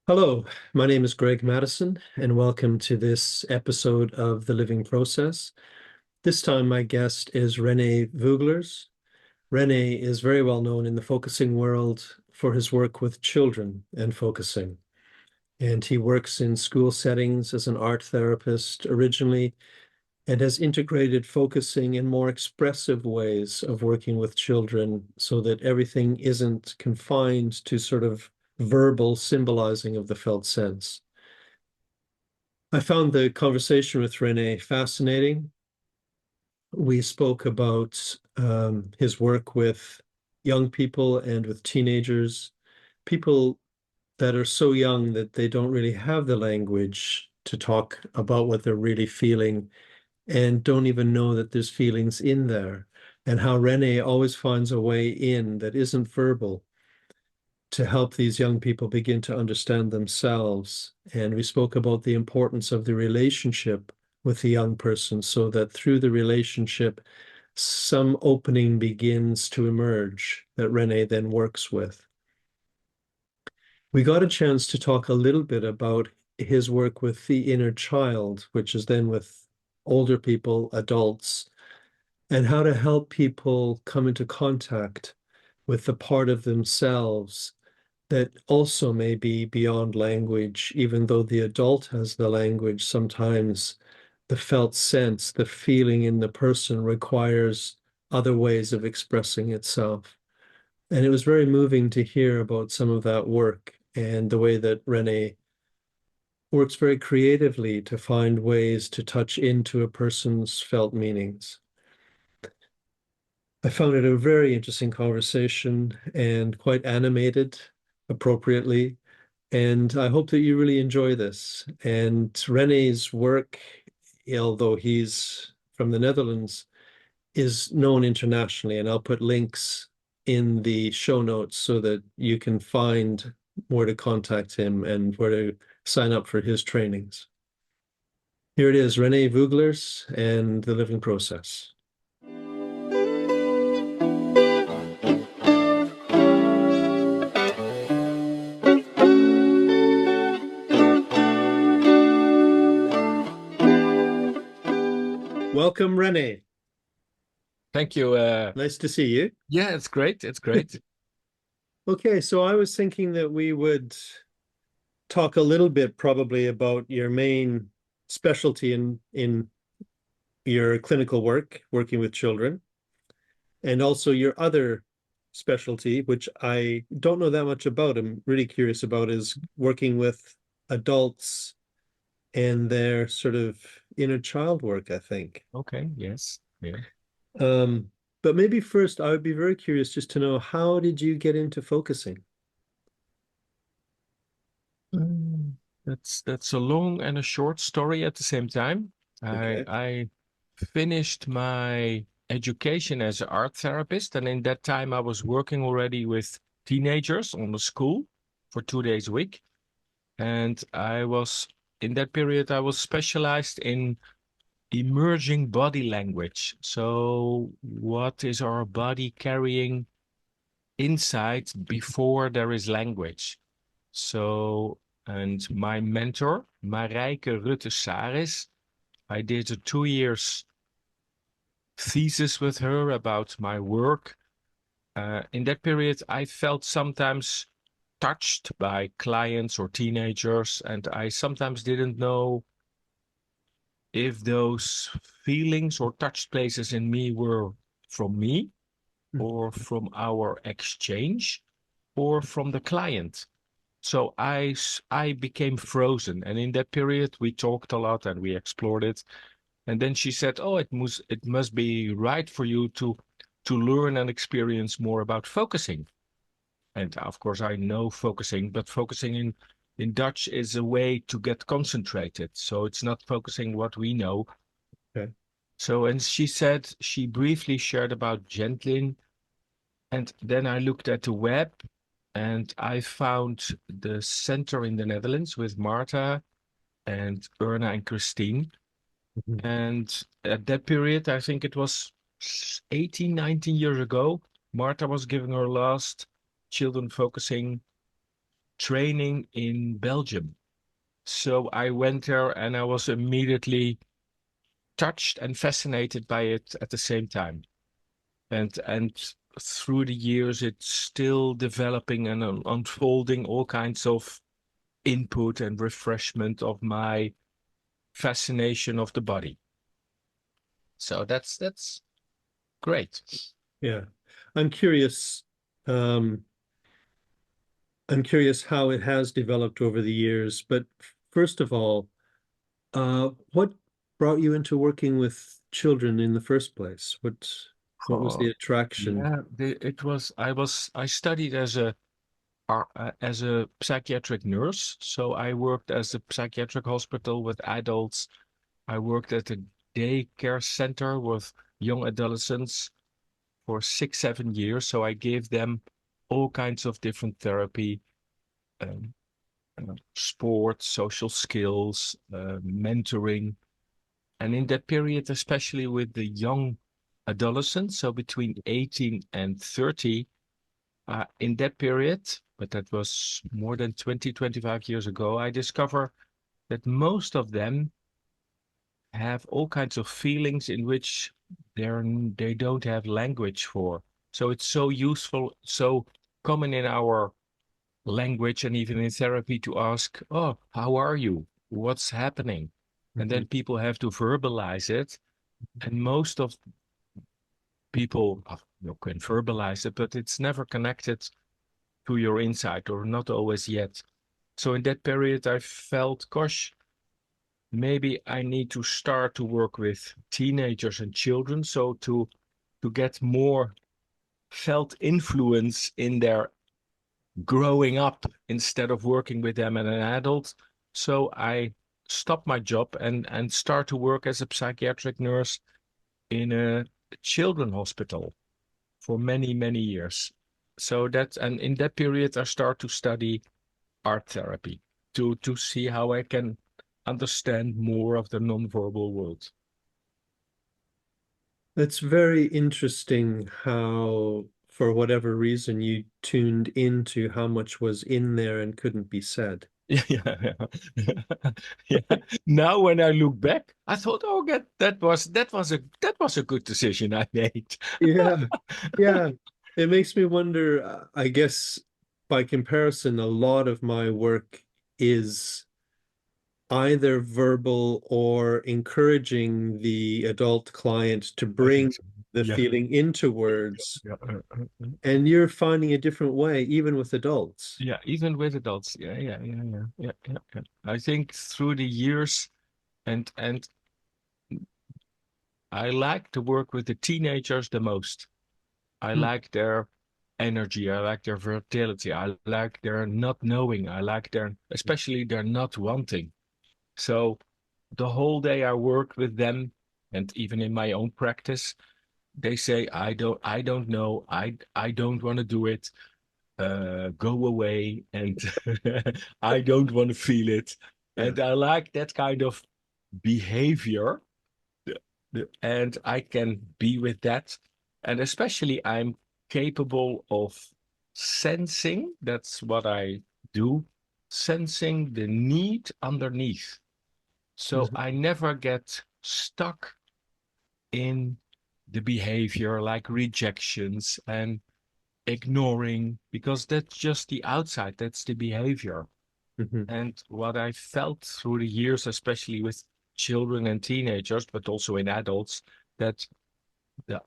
Hello, my name is Greg Madison, and welcome to this episode of The Living Process. This time, my guest is René Veugelers. René is very well known in the focusing world for his work with children and focusing. And he works in school settings as an art therapist originally and has integrated focusing in more expressive ways of working with children so that everything isn't confined to sort of verbal symbolizing of the felt sense. I found the conversation with René fascinating. We spoke about his work with young people and with teenagers, people that are so young that they don't really have the language to talk about what they're really feeling and don't even know that there's feelings in there, and how René always finds a way in that isn't verbal to help these young people begin to understand themselves. And we spoke about the importance of the relationship with the young person so that through the relationship, some opening begins to emerge that René then works with. We got a chance to talk a little bit about his work with the inner child, which is then with older people, adults, and how to help people come into contact with the part of themselves that also may be beyond language, even though the adult has the language. Sometimes the felt sense, the feeling in the person requires other ways of expressing itself. And it was very moving to hear about some of that work and the way that René works very creatively to find ways to touch into a person's felt meanings. I found it a very interesting conversation and quite animated appropriately. And I hope that you really enjoy this. And René's work, although he's from the Netherlands, is known internationally. And I'll put links in the show notes so that you can find where to contact him and where to sign up for his trainings. Here it is, René Veugelers and the Living Process. Welcome, René. Thank you. Nice to see you. Yeah, it's great. It's great. Okay, so I was thinking that we would talk a little bit probably about your main specialty in your clinical work, working with children, and also your other specialty, which I don't know that much about. I'm really curious about is working with adults and their sort of inner child work, I think. Okay. Yes. Yeah. Um, but maybe first, I would be very curious just to know how did you get into focusing? Mm, that's a long and a short story at the same time. I Okay. I finished my education as an art therapist, and in that time I was working already with teenagers on the school for 2 days a week. And I was in that period I was specialized in emerging body language. So what is our body carrying inside before there is language? So, and my mentor, Marijke Rutte Saris, I did a 2 years thesis with her about my work. In that period, I felt sometimes touched by clients or teenagers, and I sometimes didn't know if those feelings or touched places in me were from me or from our exchange or from the client. So I became frozen. And in that period, we talked a lot and we explored it. And then she said, "Oh, it must be right for you to learn and experience more about focusing." And of course, I know focusing, but focusing in Dutch is a way to get concentrated. So it's not focusing what we know. Okay. So, and she said she briefly shared about Gentlin. And then I looked at the web and I found the center in the Netherlands with Marta and Erna and Christine. Mhm. And at that period, I think it was 18, 19 years ago, Marta was giving her last children focusing training in Belgium. So I went there and I was immediately touched and fascinated by it at the same time. And through the years, it's still developing and unfolding all kinds of input and refreshment of my fascination of the body. So that's great. Yeah. I'm curious, um, I'm curious how it has developed over the years, but first of all, what brought you into working with children in the first place? What was the Oh, attraction? yeah, I studied as a psychiatric nurse. So I worked as a psychiatric hospital with adults. I worked at a daycare center with young adolescents for 6, 7 years. So I gave them all kinds of different therapy, um, sports, social skills, mentoring. And in that period, especially with the young adolescents, so between 18 and 30, in that period, but that was more than 20, 25 years ago, I discovered that most of them have all kinds of feelings in which they don't have language for. So it's so useful, so common in our language and even in therapy to ask, "Oh, how are you? What's happening?" And Mhm. then people have to verbalize it. And most of people you can verbalize it, but it's never connected to your insight or not always yet. So in that period, I felt, gosh, maybe I need to start to work with teenagers and children. So to get more felt influence in their growing up instead of working with them as an adult. So I stopped my job and start to work as a psychiatric nurse in a children hospital for many, many years. So that, and in that period, I start to study art therapy to see how I can understand more of the nonverbal world. It's very interesting how, for whatever reason, you tuned into how much was in there and couldn't be said. Yeah, yeah, yeah. Yeah. Now when I look back, I thought, oh, that was a good decision I made. Yeah, yeah. It makes me wonder, I guess by comparison, a lot of my work is either verbal or encouraging the adult client to I think bring so. the Yeah, feeling into words. yeah, And you're finding a different way, even with adults. yeah. Even with adults, yeah. I think through the years, and I like to work with the teenagers the most. I Hmm. like their energy. I like their vitality. I like their not knowing. I like especially their not wanting. So the whole day I work with them, and even in my own practice, they say, I don't know. I don't want to do it. Go away. And I don't want to feel it. Yeah. And I like that kind of behavior. And I can be with that. And especially I'm capable of sensing, that's what I do, sensing the need underneath. So Mhm. I never get stuck in the behavior like rejections and ignoring, because that's just the outside, that's the behavior. Mhm. And what I felt through the years, especially with children and teenagers, but also in adults, that the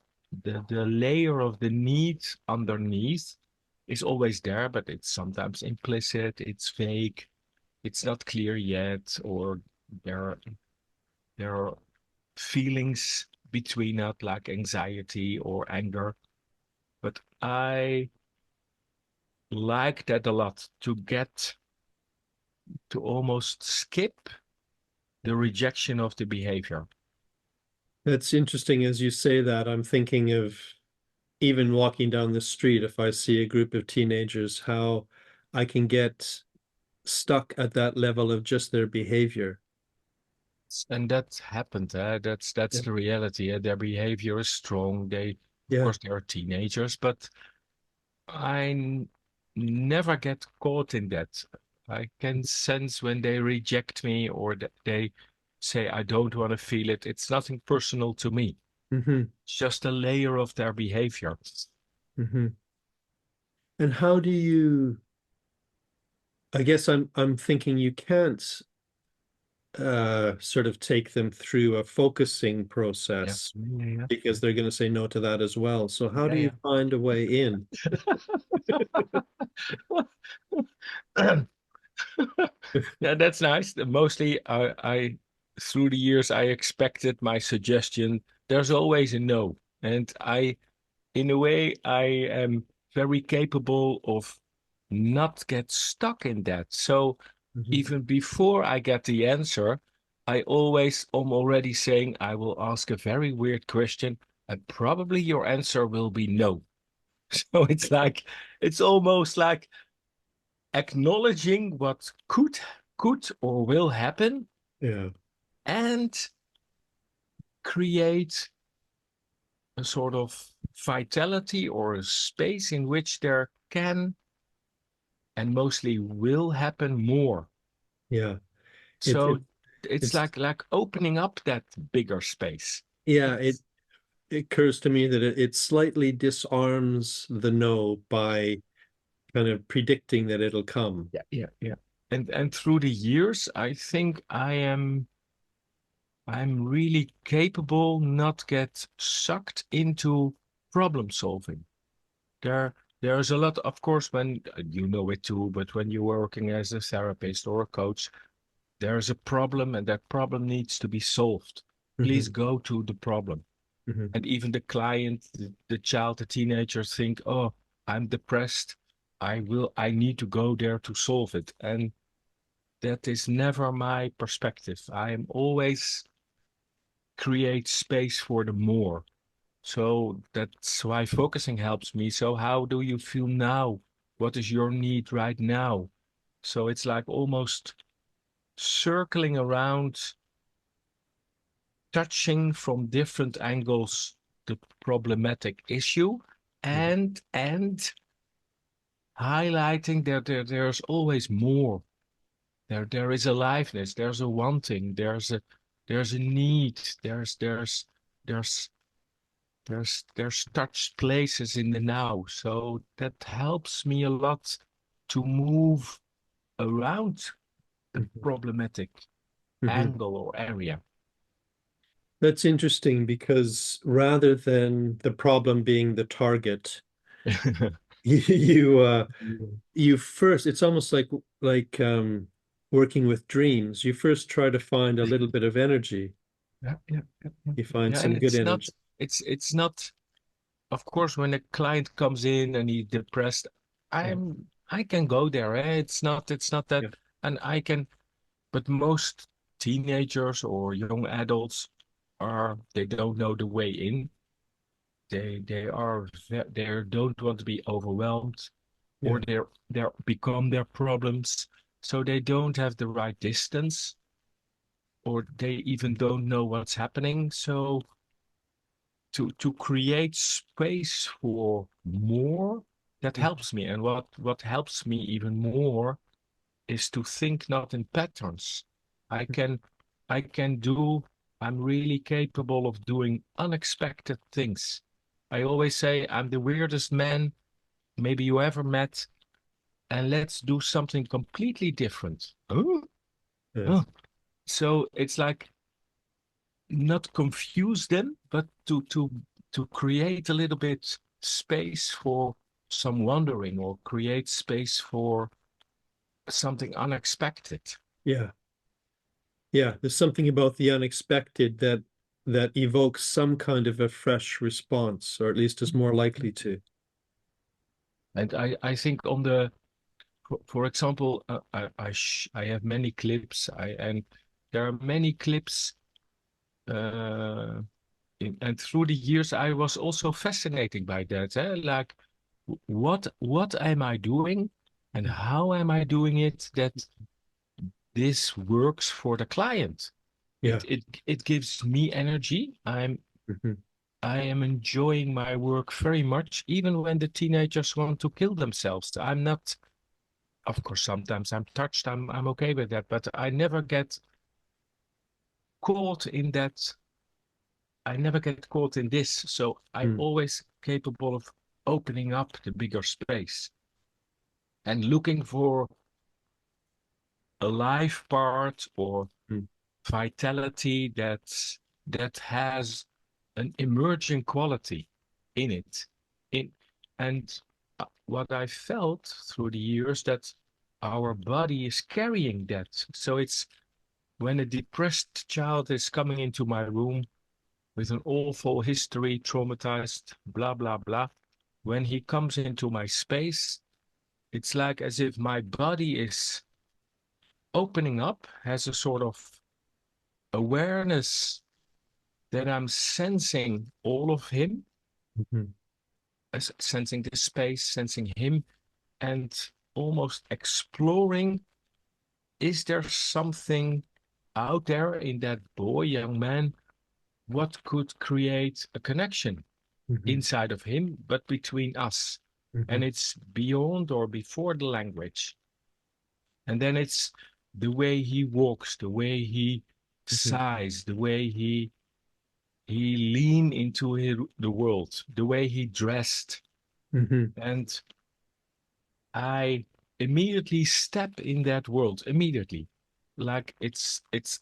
the layer of the need underneath is always there, but it's sometimes implicit, it's vague, it's not clear yet, or there there are feelings between it like anxiety or anger. But I like that a lot, to get to almost skip the rejection of the behavior. That's interesting as you say that. I'm thinking of even walking down the street, if I see a group of teenagers, how I can get stuck at that level of just their behavior. And that happened. That's Yeah. the reality. Their behavior is strong. Of Yeah. course, they are teenagers, but I never get caught in that. I can sense when they reject me or that they say, I don't want to feel it. It's nothing personal to me. Mm-hmm. It's just a layer of their behavior. Mm-hmm. And how do you, I guess I'm thinking you can't sort of take them through a focusing Yeah. process Yeah. because they're going to say no to that as well. So how do Yeah. you find a way in? Yeah. Yeah, that's nice. Mostly, I through the years, I expected my suggestion. There's always a no, and in a way, I am very capable of not get stuck in that. So Mhm. even before I get the answer, I always am already saying I will ask a very weird question, and probably your answer will be no. So it's almost like acknowledging what could or will happen Yeah. and create a sort of vitality or a space in which there can and mostly will happen more. Yeah. It, So it it's it's like opening up that bigger space. yeah, It's it occurs to me that it slightly disarms the no by kind of predicting that it'll come. yeah. And through the years, I think I'm really capable not get sucked into problem solving. There's a lot, of course, when you know it too, but when you're working as a therapist or a coach, there's a problem and that problem needs to be solved. Please Hmm. go to the problem. Hmm. And even the client, the child, the teenager think, oh, I'm depressed. I need to go there to solve it. And that is never my perspective. I am always create space for the more. So that's why focusing helps me. So how do you feel now? What is your need right now? So it's like almost circling around, touching from different angles the problematic issue and highlighting that there's always more. There is aliveness, there's a wanting, there's a need, there's there's touched places in the now. So that helps me a lot to move around the Hmm. problematic Hmm. angle or area. That's interesting because rather than the problem being the target, you you first it's almost like working with dreams. You first try to find a little bit of energy. Yeah. You find Yeah, and some good energy. it's not, of course, when a client comes in and he's depressed, Yeah. I can go there. It's not that, Yeah. and I can, but most teenagers or young adults they don't know the way in. They don't want to be overwhelmed, or Yeah. they're become their problems, so they don't have the right distance, or they even don't know what's happening. So to create space for more, that helps me. And what helps me even more is to think not in patterns. I can I can do I'm really capable of doing unexpected things. I always say I'm the weirdest man maybe you ever met, and let's do something completely different. Oh, Yeah. oh. So it's like not confuse them, but to create a little bit space for some wondering or create space for something unexpected. Yeah. Yeah. There's something about the unexpected that evokes some kind of a fresh response, or at least is more likely to. And I think on the for example, I have many clips. And there are many clips. Uh, and through the years, I was also fascinated by that. Like, what am I doing, and how am I doing it that this works for the client? Yeah. It gives me energy. Hmm. I am enjoying my work very much, even when the teenagers want to kill themselves. I'm not, of course, sometimes I'm touched, I'm okay with that, but I never get caught in that. I never get caught in this. So I'm Mm, always capable of opening up the bigger space and looking for a life part or mm, vitality that has an emerging quality in it. In and what I felt through the years that our body is carrying that. So it's when a depressed child is coming into my room with an awful history, traumatized, blah blah blah. When he comes into my space, it's like as if my body is opening up, has a sort of awareness that I'm sensing all of him, mhm, sensing the space, sensing him, and almost exploring, is there something out there in that boy, young man, what could create a connection mhm, inside of him, but between us? And mhm, it's beyond or before the language. And then it's the way he walks, the way he mhm, sighs, the way he leaned into the world, the way he dressed. mhm. And I immediately step in that world, immediately. Like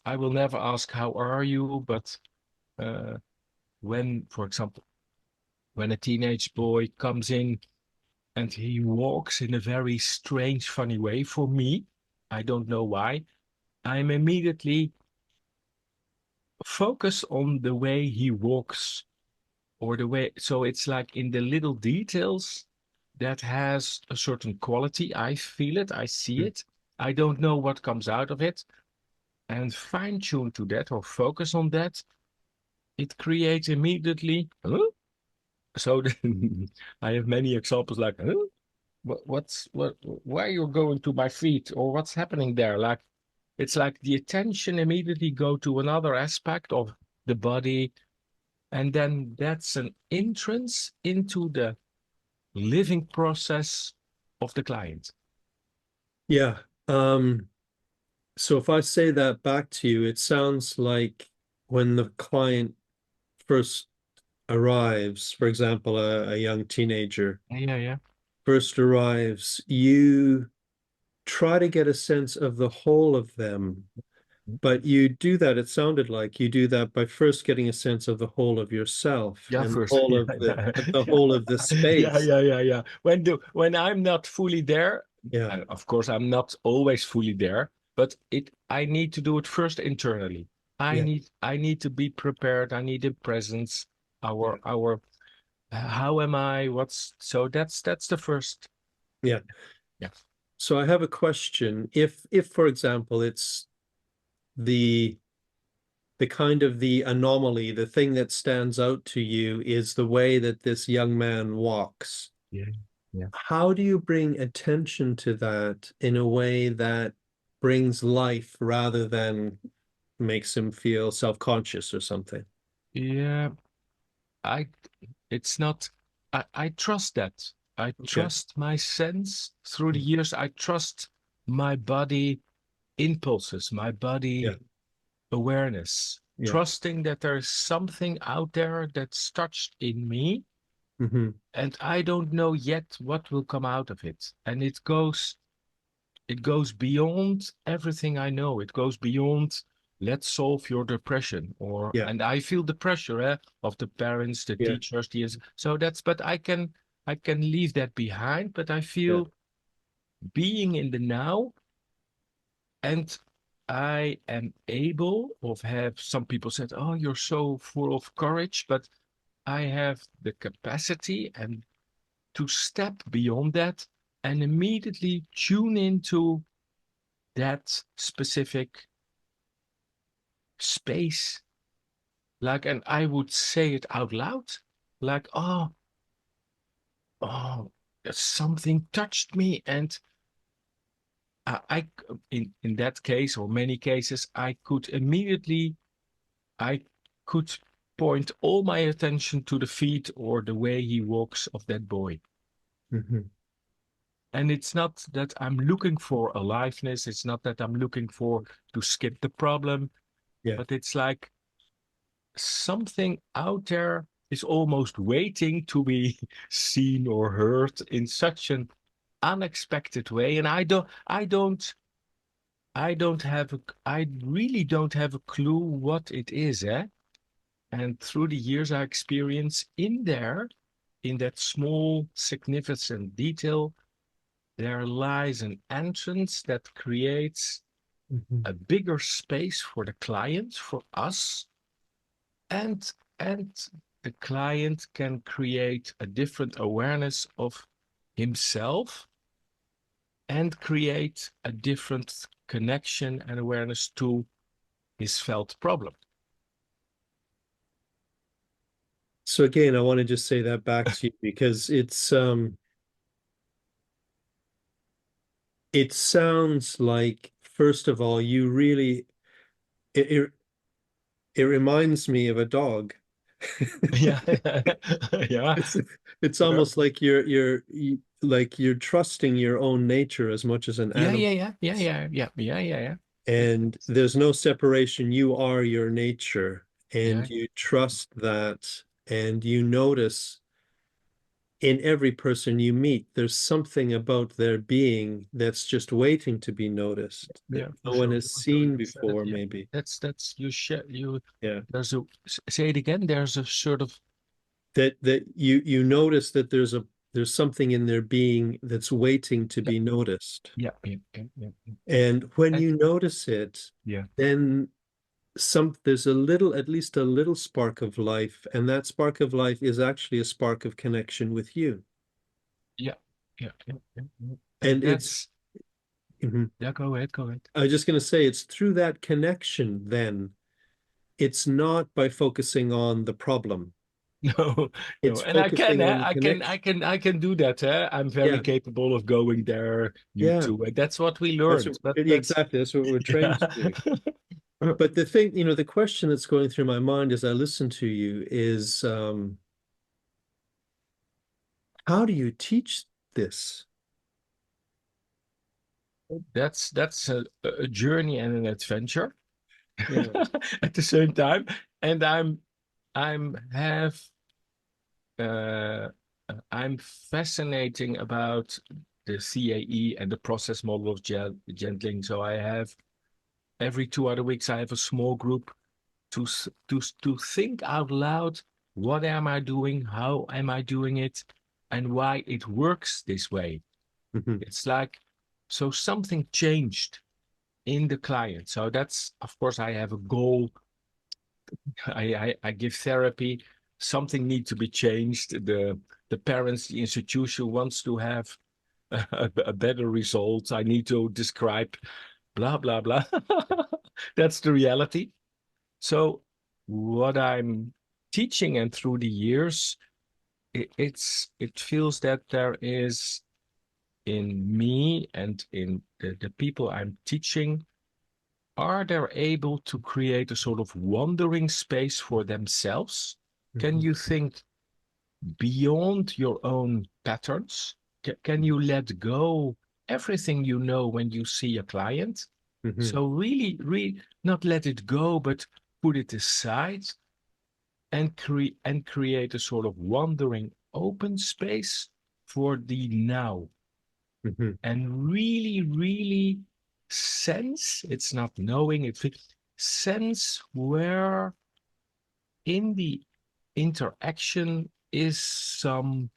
I will never ask, how are you? But uh, when, for example, when a teenage boy comes in and he walks in a very strange, funny way for me, I don't know why, I'm immediately focused on the way he walks or the way. So it's like in the little details that has a certain quality. I feel it, I see Mm. it. I don't know what comes out of it. And fine tune to that or focus on that, it creates immediately. Huh? So I have many examples like, huh? Why you're going to my feet or what's happening there? Like it's like the attention immediately go to another aspect of the body, and then that's an entrance into the living process of the client. Yeah. So if I say that back to you, it sounds like when the client first arrives, for example, a young teenager Yeah, yeah. first arrives, you try to get a sense of the whole of them. But you do that, it sounded like you do that by first getting a sense of the whole of yourself Yeah, and the first. whole Yeah, of yeah, the yeah, whole of the yeah, space. yeah, yeah, yeah. When I'm not fully there, Yeah, and of course I'm not always fully there, but I need to do it first internally. yeah, I need to be prepared. I need a presence. yeah, Our how am I? What's so that's the first. yeah. Yeah. So I have a question. If for example, it's the the kind of the anomaly, the thing that stands out to you is the way that this young man walks. Yeah. Yeah. How do you bring attention to that in a way that brings life rather than makes him feel self-conscious or something? Yeah. I it's not I trust that. I Okay. trust my sense through the Mm. years. I trust my body impulses, my Yeah, body awareness, yeah. trusting that there's something out there that's touched in me, Hmm. and I don't know yet what will come out of it. And it goes beyond everything I know. It goes beyond let's solve your depression or Yeah, and I feel the pressure of the parents, the yeah, teachers, so that's but I can leave that behind, but I yeah. feel being in the now. And I am able of have some people said, oh, you're so full of courage, but I have the capacity and to step beyond that and immediately tune into that specific space. Like, and I would say it out loud, like, oh, something touched me. And I in that case or many cases, I could immediately I could point all my attention to the feet or the way he walks of that boy. Mhm. And it's not that I'm looking for aliveness. It's not that I'm looking for to skip the problem, Yeah. but it's like something out there is almost waiting to be seen or heard in such an unexpected way. And I really don't have a clue what it is, eh? And through the years, I experience in there, in that small, significant detail, there lies an entrance that creates Mhm. a bigger space for the client, for us, and the client can create a different awareness of himself and create a different connection and awareness to his felt problem. So again, I want to just say that back to you because it sounds like, first of all, you really it it, it reminds me of a dog. Yeah, yeah, It's it's yeah, almost like like you're trusting your own nature as much as an yeah, animal. yeah, yeah, yeah, yeah, yeah, yeah, yeah, And there's no separation. You are your nature, yeah, and you trust that, and you notice in every person you meet, there's something about their being that's just waiting to be noticed that yeah, no one has for sure. seen You said it. before, Yeah, maybe. that's you share you. Yeah. There's a say it again. There's a sort of That you notice that there's something in their being that's waiting to yeah, be noticed. yeah, yeah, yeah, yeah, yeah. And when And you notice it, yeah, then there's at least a little spark of life, and that spark of life is actually a spark of connection with you. yeah, yeah, yeah, yeah, yeah. And And it's that's Mhm. yeah. Go ahead, go ahead. I was just going to say, it's through that connection, then it's not by focusing on the problem. No, no, It's and I can, focusing on the I connection. can, I can do that. I'm very Yeah, capable of going there. You yeah. too, and that's what we That's learned. But that's exactly that's what we're trained to yeah, do. But the thing, the question that's going through my mind as I listen to you is, how do you teach this? that's a journey and an adventure Yeah. at the same time. And I'm have uh, I'm fascinating about the CAE and the process model of gentling. So I have every 2 other weeks I have a small group to think out loud. What am I doing? How am I doing it? And why it works this way. Mhm. It's like so something changed in the client. So that's of course I have a goal. I give therapy. Something needs to be changed. The parents, the institution wants to have a better result. I need to describe blah blah blah. That's the reality. So what I'm teaching and through the years, it feels that there is in me and in the people I'm teaching, are they able to create a sort of wandering space for themselves? Can Mhm. you think beyond your own patterns? Can you let go everything you know when you see a client? Mhm. So really not let it go, but put it aside and create a sort of wandering open space for the now. Mhm. And really sense, it's not knowing, it sense where in the interaction is some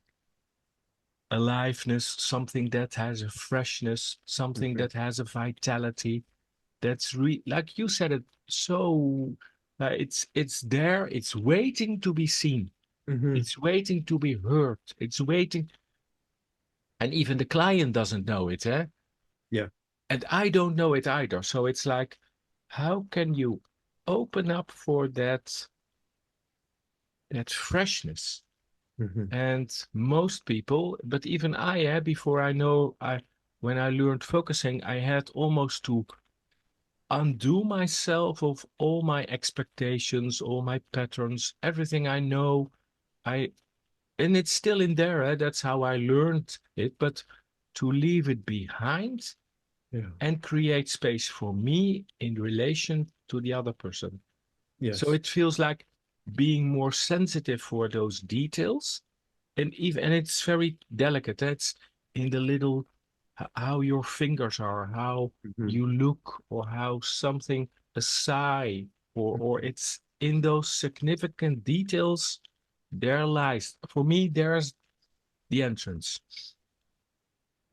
aliveness, something that has a freshness, something Mhm. that has a vitality. That's like you said it so it's there, it's waiting to be seen, Mhm. it's waiting to be heard, it's waiting, and even the client doesn't know it, eh? Yeah. And I don't know it either. So it's like, how can you open up for that freshness? Mhm. And most people, but even I, before I know, when I learned focusing, I had almost to undo myself of all my expectations, all my patterns, everything I know. And it's still in there. That's how I learned it. But to leave it behind Yeah. and create space for me in relation to the other person. So Yes. it feels like being more sensitive for those details. And it's very delicate. It's in the little how your fingers are, how Mhm. you look, or how something, a sigh, or it's in those significant details. There lies, for me, there's the entrance.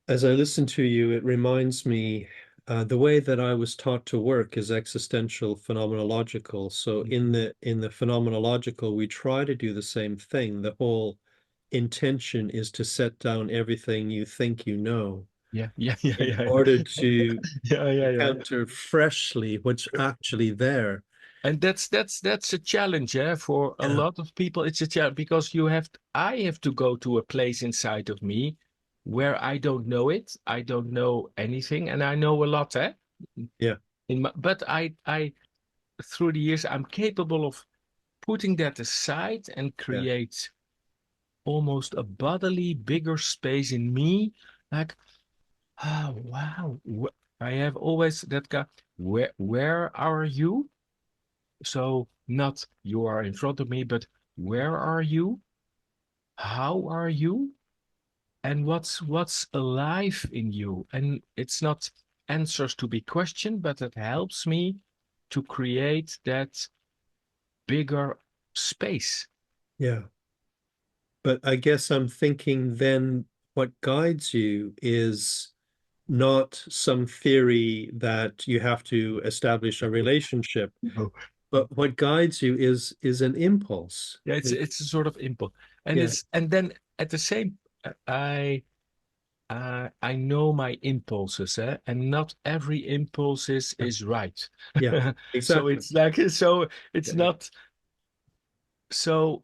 As I listen to you, it reminds me the way that I was taught to work is existential phenomenological. So in the phenomenological, we try to do the same thing. The whole intention is to set down everything you think you know Yeah, yeah, yeah, in yeah, order to yeah, yeah, yeah. encounter freshly what's actually there. And that's a challenge, for a Yeah, lot of people. It's a challenge because I have to go to a place inside of me where I don't know it. I don't know anything, and I know a lot, yeah, but I through the years I'm capable of putting that aside and yeah, create almost a bodily bigger space in me, like, oh wow, I have always that guy. Where are you? So not you are in front of me, but where are you? How are you? And what's alive in you? And it's not answers to be questioned, but it helps me to create that bigger space. yeah. But I guess I'm thinking then what guides you is not some theory that you have to establish a relationship, Oh. but what guides you is an impulse. Yeah, it's a sort of impulse, and Yeah, then at the same, I know my impulses, and not impulse is right. yeah, So exactly. it's like so it's Yeah. not so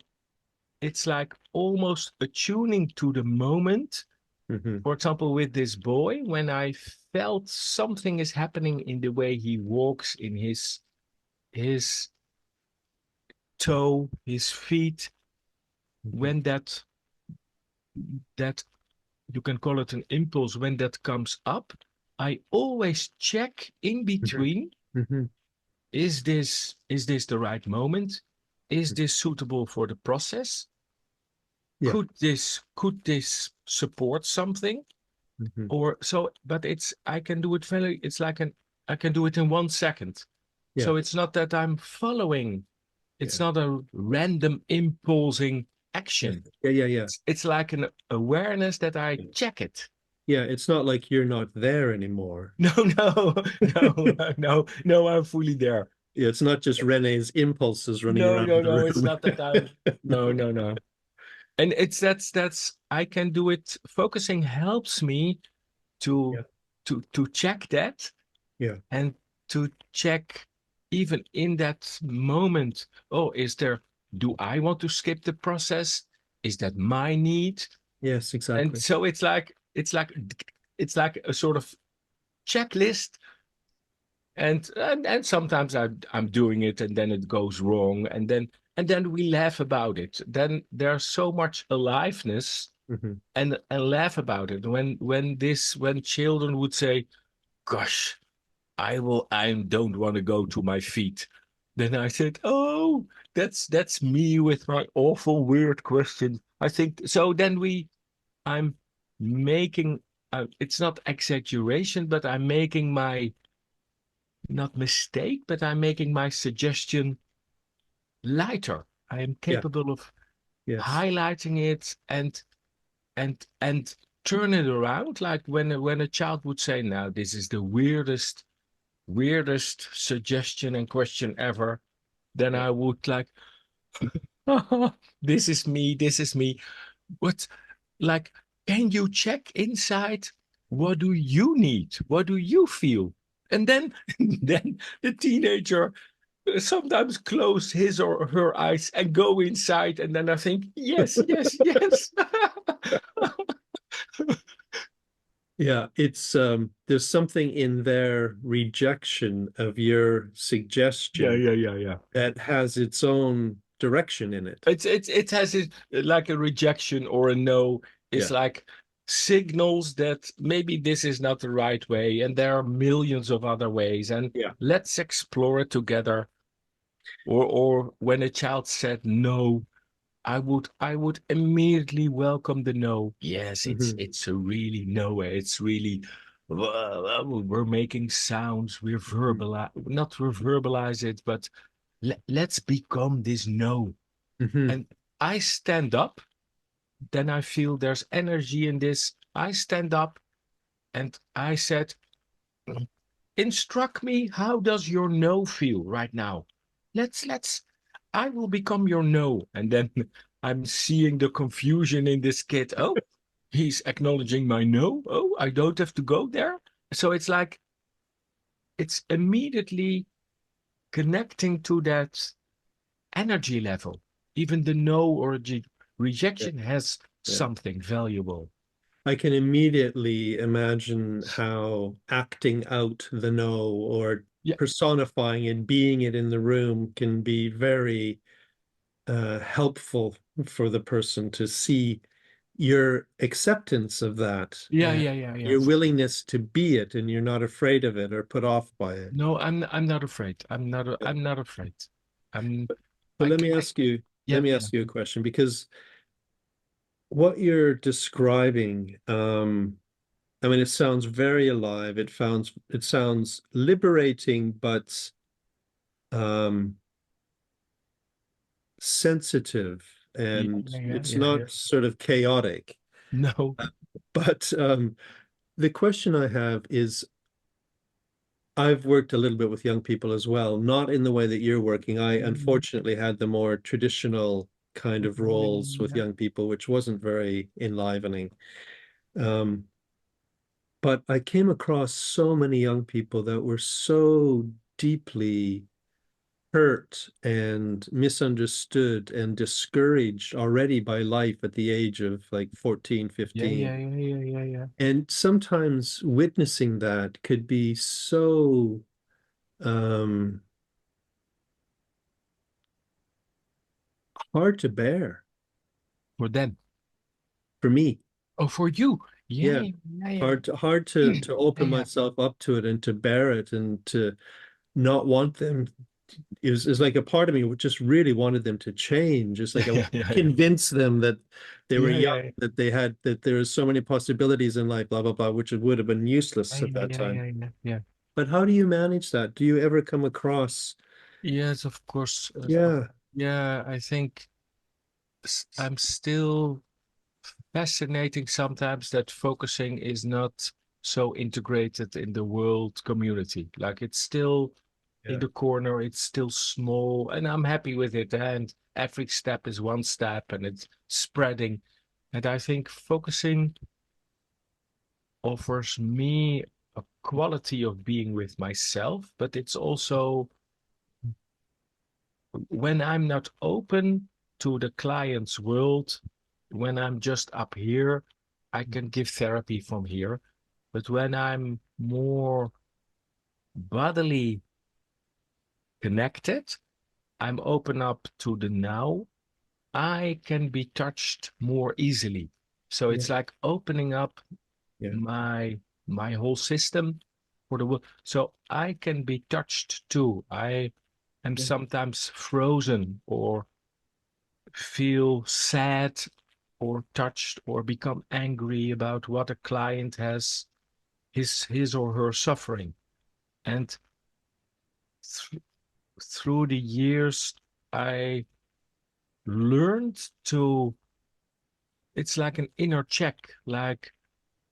it's like almost attuning to the moment. Hmm. For example, with this boy, when I felt something is happening in the way he walks, in his toe, his feet, Hmm. when that you can call it an impulse, when that comes up, I always check in Hmm. between, Hmm. is this the right moment? Is this suitable for the process? Yeah. Could this support something? Hmm. Or so, but I can do it very, it's like I can do it in 1 second. Yeah. So it's not that I'm following, it's Yeah. not a random impulsing Yeah. action. Yeah. Yeah. Yeah. It's like an awareness that I check it. Yeah. It's not like you're not there anymore. No, no, no, no, no, I'm fully there. Yeah, it's not just Rene's impulses running No, around no, the no, it's room. not that I'm, no, no, no. And it's that's I can do it. Focusing helps me to Yeah. to check that, Yeah. and to check even in that moment. Oh, do I want to skip the process? Is that my need? Yes, And exactly. so it's like a sort of checklist. And sometimes I'm doing it and then it goes wrong, and then we laugh about it. Then there's so much aliveness, Hmm. and laugh about it. When children would say, "Gosh, I don't want to go to my feet," then I said, "Oh, that's me with my awful weird question." I think so. I'm making, it's not exaggeration, but I'm making my, not mistake, but I'm making my suggestion lighter. I am Yeah. capable of Yes. highlighting it, and turn it around. Like when a child would say, "Now this is the weirdest suggestion and question ever," then Yeah. I would like, "This is me. This is me." What, like, can you check inside? What do you need? What do you feel? And then, then the teenager sometimes close his or her eyes and go inside, and then I think, yes, yes, yes. Yeah, it's there's something in their rejection of your Yeah, suggestion yeah, yeah, yeah. that has its own direction in it. It has it like a rejection or a no. It's Yeah. like signals that maybe this is not the right way, and there are millions of other ways, and Yeah. let's explore it together. Or when a child said no, I would immediately welcome the no. Yes, Hmm. it's a really no. It's really we're making sounds. We're verbalize not verbalize it, but let's become this no. Hmm. And I stand up, then I feel there's energy in this. I stand up and I said, instruct me, how does your no feel right now? Let's I will become your no. And then I'm seeing the confusion in this kid. Oh, he's acknowledging my no. Oh, I don't have to go there. So it's like it's immediately connecting to that energy level. Even the no or Yeah. rejection has Yeah. something valuable. I can immediately imagine how acting out the no or Yeah, personifying and being it in the room can be very helpful for the person to see your acceptance of that yeah, and yeah, yeah, yeah. your willingness to be it, and you're not afraid of it or put off by it. No, I'm not afraid. I'm not afraid. I'm But I, let ca- me I ask you, let yeah, me yeah. ask you a question, because what you're describing, I mean, it sounds very alive. It sounds liberating, but um, sensitive, Yeah, and yeah, yeah, it's yeah, yeah. not sort of chaotic. No. But the question I have is, I've worked a little bit with young people as well, not in the way that you're working. I Mm, unfortunately had the more traditional kind of roles with yeah. young people, which wasn't very enlivening. Um, but I came across so many young people that were so deeply hurt and misunderstood and discouraged already by life at the age of like 14, Yeah, 15. yeah, yeah, yeah, yeah, yeah. And sometimes witnessing that could be so um, hard to bear For them. for me. Oh, for you. Yeah, Yeah, yeah, yeah, yeah. hard to Yeah, open yeah. myself up to it and to bear it and to not want them. It was like a part of me which just really wanted them to change. It's like I Yeah, wanted yeah, to yeah. convince them that they were Yeah, young, yeah, that there are so many possibilities in life, blah blah blah, which it would have been yeah, useless at yeah, that yeah, time. yeah, yeah, yeah. But how do you manage that? Do you ever come across? Yes, of course. Yeah, Yeah, I think I'm still fascinating sometimes that focusing is not so integrated in the world community. Like it's still in yeah, the corner, it's still small, and I'm happy with it. And every step is one step and it's spreading. And I think focusing offers me a quality of being with myself, but it's also when I'm not open to the client's world, when I'm just up here, I can give therapy from here. But when I'm more bodily connected, I'm open up to the now, I can be touched more easily. So yeah, it's like opening up yeah, my whole system for the world. So I can be touched too. I am yeah, sometimes frozen or feel sad or touched or become angry about what a client has his or her suffering. And th through the years, I learned to, it's like an inner check, like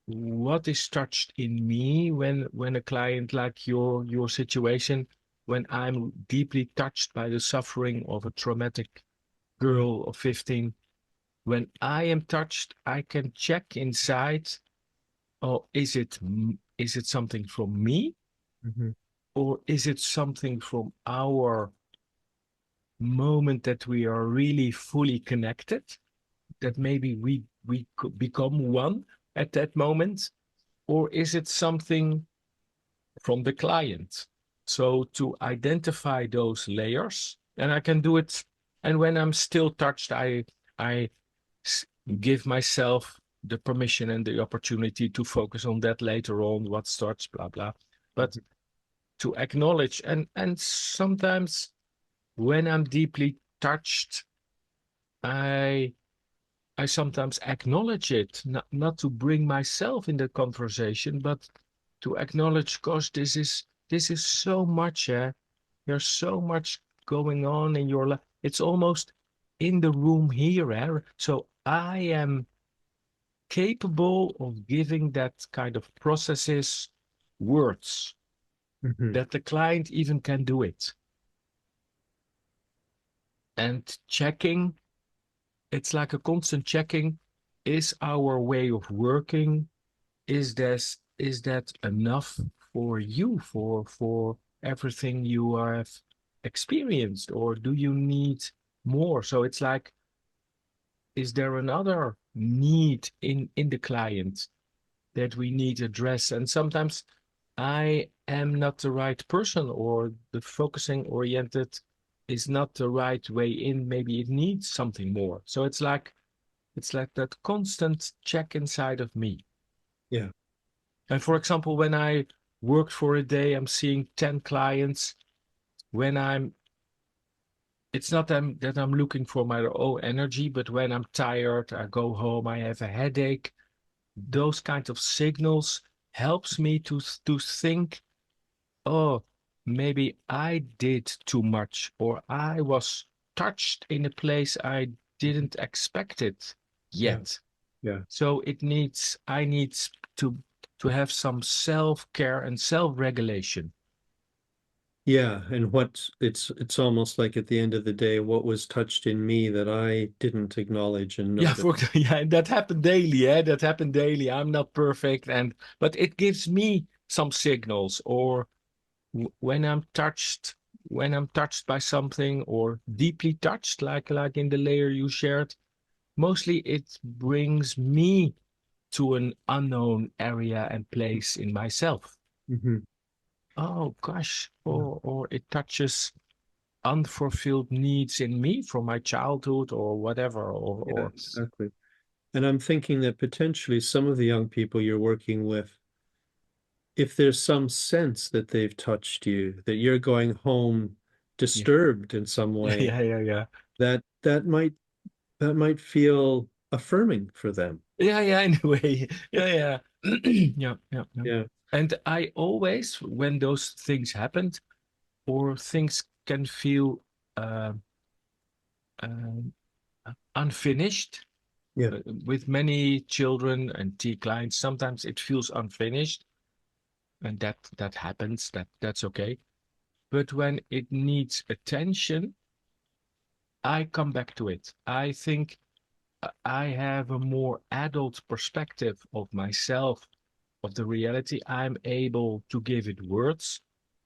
what is touched in me when a client like your situation, when I'm deeply touched by the suffering of a traumatic yeah. girl of 15. When I am touched, I can check inside, oh, is it something from me Mhm. or is it something from our moment that we are really fully connected, that maybe we could become one at that moment? or is it something from the client? So to identify those layers, and I can do it. And when I'm still touched, I give myself the permission and the opportunity to focus on that later on, what starts, blah, blah. But to acknowledge, and sometimes when I'm deeply touched, I sometimes acknowledge it, not to bring myself in the conversation, but to acknowledge, gosh, this is so much, there's so much going on in your life. It's almost in the room here, so I am capable of giving that kind of processes words that the client even can do it. And checking, it's like a constant checking. Is our way of working, is that enough for you, for everything you have experienced, or do you need more? So it's like, is there another need in the client that we need to address? And sometimes I am not the right person, or the focusing oriented is not the right way in. Maybe it needs something more. So it's like that constant check inside of me. Yeah. And for example, when I worked for a day, I'm seeing 10 clients. It's not that I'm looking for my own energy, but when I'm tired, I go home, I have a headache. Those kinds of signals helps me to think, oh, maybe I did too much, or I was touched in a place I didn't expect it yet. Yeah. So I need to have some self-care and self-regulation. Yeah, and it's almost like at the end of the day, what was touched in me that I didn't acknowledge and Yeah, notice. and that happened daily, that happened daily. I'm not perfect, but it gives me some signals, or when I'm touched by something, or deeply touched, like in the layer you shared, mostly it brings me to an unknown area and place in myself. Oh gosh, or it touches unfulfilled needs in me from my childhood or whatever, Yeah, or exactly. And I'm thinking that potentially some of the young people you're working with, if there's some sense that they've touched you, that you're going home yeah, disturbed in some way, yeah. that might feel affirming for them. Yeah, in a way. Yeah. Yeah. Yeah. And I always, when those things happened, or things can feel uh, uh, unfinished, Yeah. with many children and T clients, sometimes it feels unfinished, and that happens. That's okay. But when it needs attention, I come back to it. I think I have a more adult perspective of myself, of the reality. I'm able to give it words.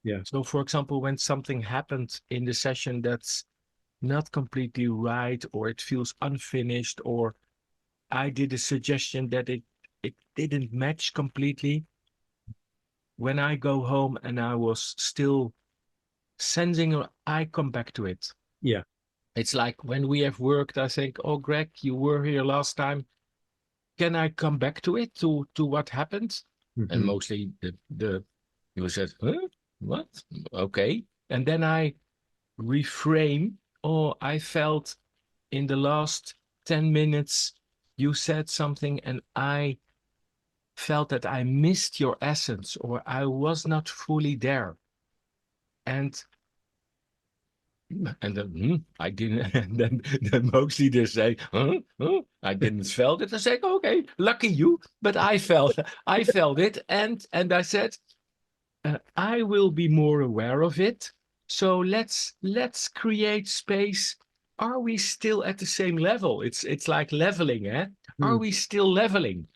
Yeah. So, for example, when something happened in the session that's not completely right, or it feels unfinished, or I did a suggestion that it didn't match completely, when I go home and I was still sensing, I come back to it. Yeah. It's like when we have worked, I think, oh, Greg, you were here last time. Can I come back to it, to what happened? And mostly the you said, huh? What? Okay. And then I reframe. Oh, I felt in the last 10 minutes you said something, and I felt that I missed your essence, or I was not fully there. And then I didn't, and then mostly they say, huh? Huh? I didn't felt it. I said, okay, lucky you, but I felt it, and I said, I will be more aware of it. So let's create space. Are we still at the same level? It's like leveling, eh? Are we still leveling?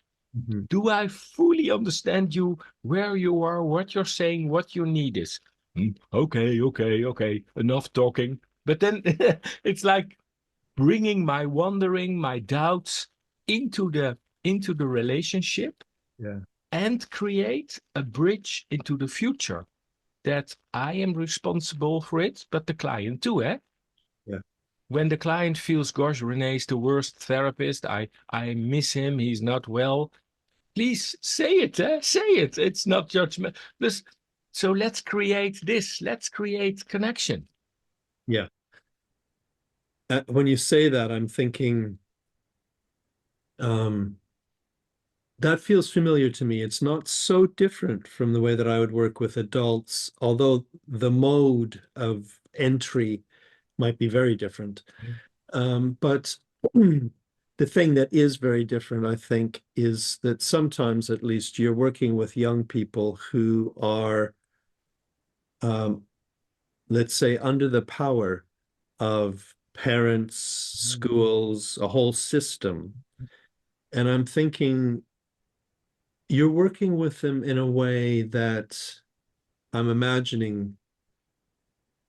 Do I fully understand you, where you are, what you're saying, what your need is? Okay. Enough talking. But then it's like bringing my wondering, my doubts into the relationship, Yeah. and create a bridge into the future that I am responsible for it, but the client too, eh? Yeah. When the client feels, gosh, René is the worst therapist, I miss him, he's not well, please say it, eh? Say it. It's not judgment. So let's create this. Let's create connection. Yeah. When you say that, I'm thinking, that feels familiar to me. It's not so different from the way that I would work with adults, although the mode of entry might be very different. But the thing that is very different, I think, is that sometimes at least you're working with young people who are, um, let's say, under the power of parents, schools, a whole system. And I'm thinking you're working with them in a way that I'm imagining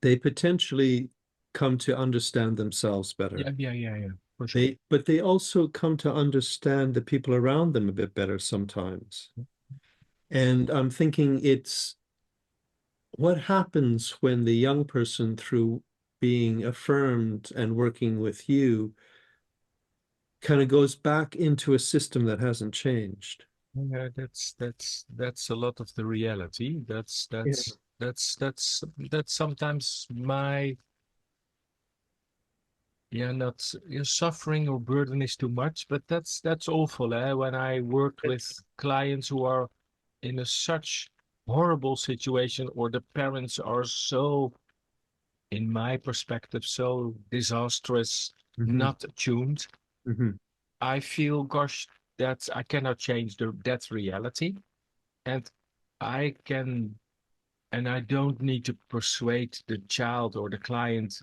they potentially come to understand themselves better. Yeah. For sure. But they also come to understand the people around them a bit better sometimes. And I'm thinking it's what happens when the young person, through being affirmed and working with you, kind of goes back into a system that hasn't changed. Yeah, that's a lot of the reality. Yeah. That's sometimes my not suffering or burden is too much, but that's awful, eh? When I worked with clients who are in a such horrible situation, or the parents are so, in my perspective, so disastrous, not attuned. I feel, gosh, that I cannot change that reality. And I can, and I don't need to persuade the child or the client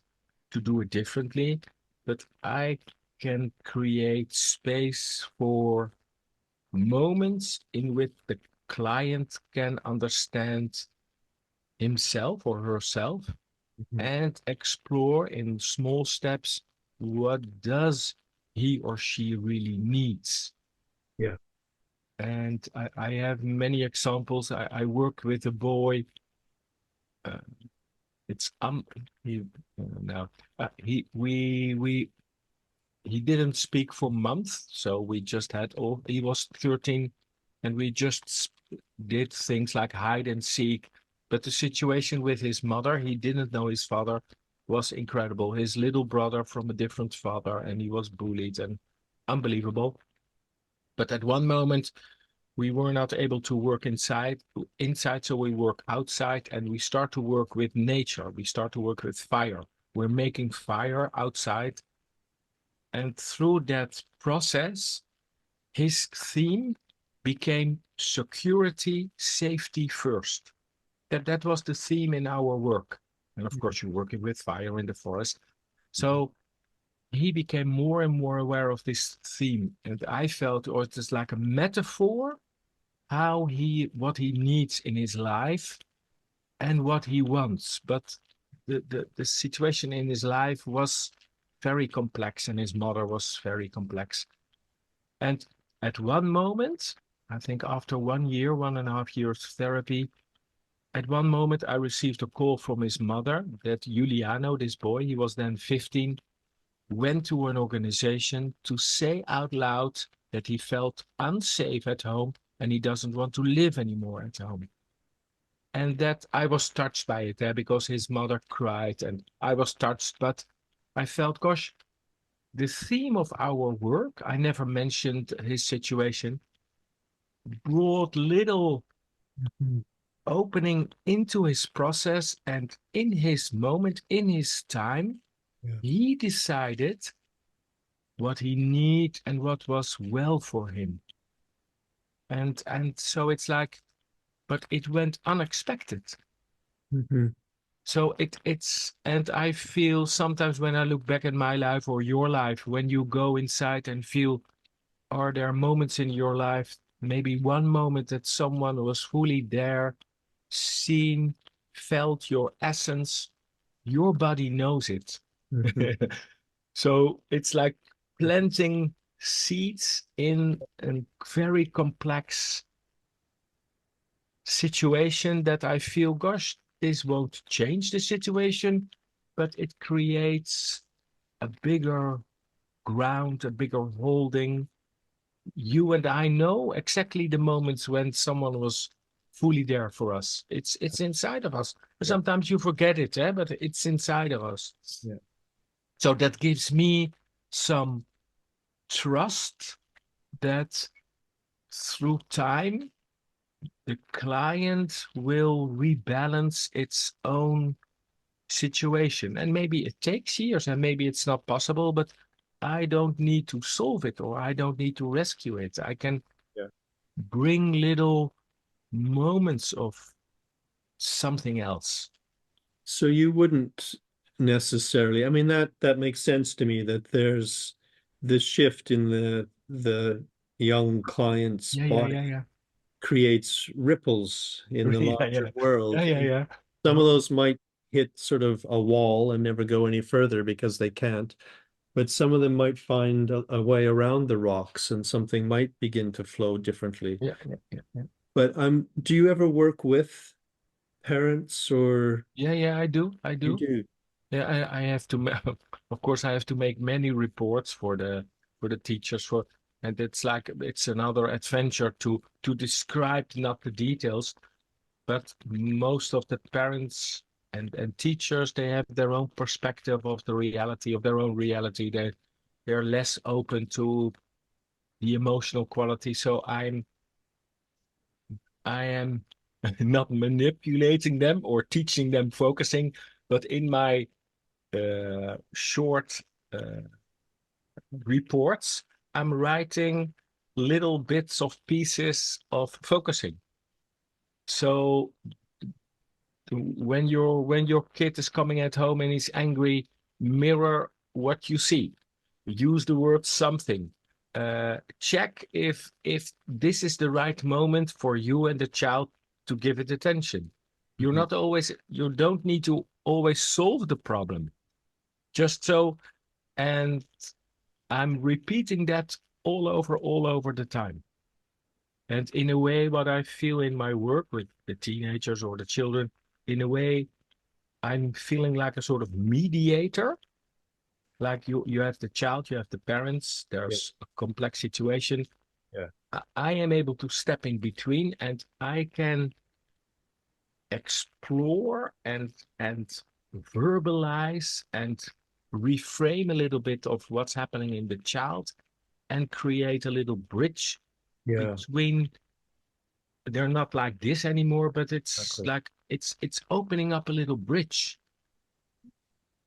to do it differently, but I can create space for moments in which the client can understand himself or herself and explore in small steps what does he or she really needs. Yeah. And I have many examples. I worked with a boy. Uh, it's he no he didn't speak for months, so we just had all. He was 13, and we just did things like hide and seek. But the situation with his mother, he didn't know his father, was incredible. His little brother from a different father, and he was bullied and unbelievable. But at one moment, we were not able to work inside, so we work outside, and we start to work with nature. We start to work with fire. We're making fire outside. And through that process, his theme became security, safety first. That was the theme in our work. And of course, you're working with fire in the forest. So he became more and more aware of this theme. And I felt, or it is like a metaphor, what he needs in his life and what he wants. But the situation in his life was very complex, and his mother was very complex. And at one moment, I think after 1 year, 1.5 years therapy, at one moment I received a call from his mother that Giuliano, this boy, he was then 15, went to an organization to say out loud that he felt unsafe at home and he doesn't want to live anymore at home. And that I was touched by it, because his mother cried and I was touched. But I felt, gosh, the theme of our work, I never mentioned his situation, brought little opening into his process. And in his moment, in his time, he decided what he needed and what was well for him. And so it's like, but it went unexpected. So and I feel sometimes when I look back at my life or your life, when you go inside and feel, are there moments in your life, maybe one moment that someone was fully there, seen, felt your essence, your body knows it. So it's like planting seeds in a very complex situation that I feel, gosh, this won't change the situation, but it creates a bigger ground, a bigger holding. You and I know exactly the moments when someone was fully there for us. It's inside of us. Yeah. Sometimes you forget it, but it's inside of us. Yeah. So that gives me some trust that through time, the client will rebalance its own situation. And maybe it takes years and maybe it's not possible, but I don't need to solve it or I don't need to rescue it. I can Yeah. bring little moments of something else. So you wouldn't necessarily, I mean, that makes sense to me that there's the shift in the young client's Yeah, yeah, body yeah, yeah. creates ripples in the Yeah, larger yeah. Yeah, world. yeah, And yeah. some of those might hit sort of a wall and never go any further because they can't. But some of them might find a way around the rocks and something might begin to flow differently. Yeah, yeah, yeah, yeah. But do you ever work with parents or Yeah, yeah, I do. I you do. do? Yeah, I have to of course I have to make many reports for the teachers for and it's like it's another adventure to describe not the details, but most of the parents and teachers they have their own perspective of the reality of their own reality. They're less open to the emotional quality. So I am not manipulating them or teaching them focusing, but in my short uh, reports, I'm writing little bits of pieces of focusing. So when your kid is coming at home and he's angry, mirror what you see. Use the word something. Check if this is the right moment for you and the child to give it attention. Mhm. You don't need to always solve the problem. Just so, and I'm repeating that all over the time. And in a way, what I feel in my work with the teenagers or the children, in a way, I'm feeling like a sort of mediator. Like you have the child, you have the parents, Yeah, there's a complex situation. yeah, I am able to step in between and I can explore and verbalize and reframe a little bit of what's happening in the child and create a little bridge yeah, between they're not like this anymore, but it's exactly. like it's opening up a little bridge.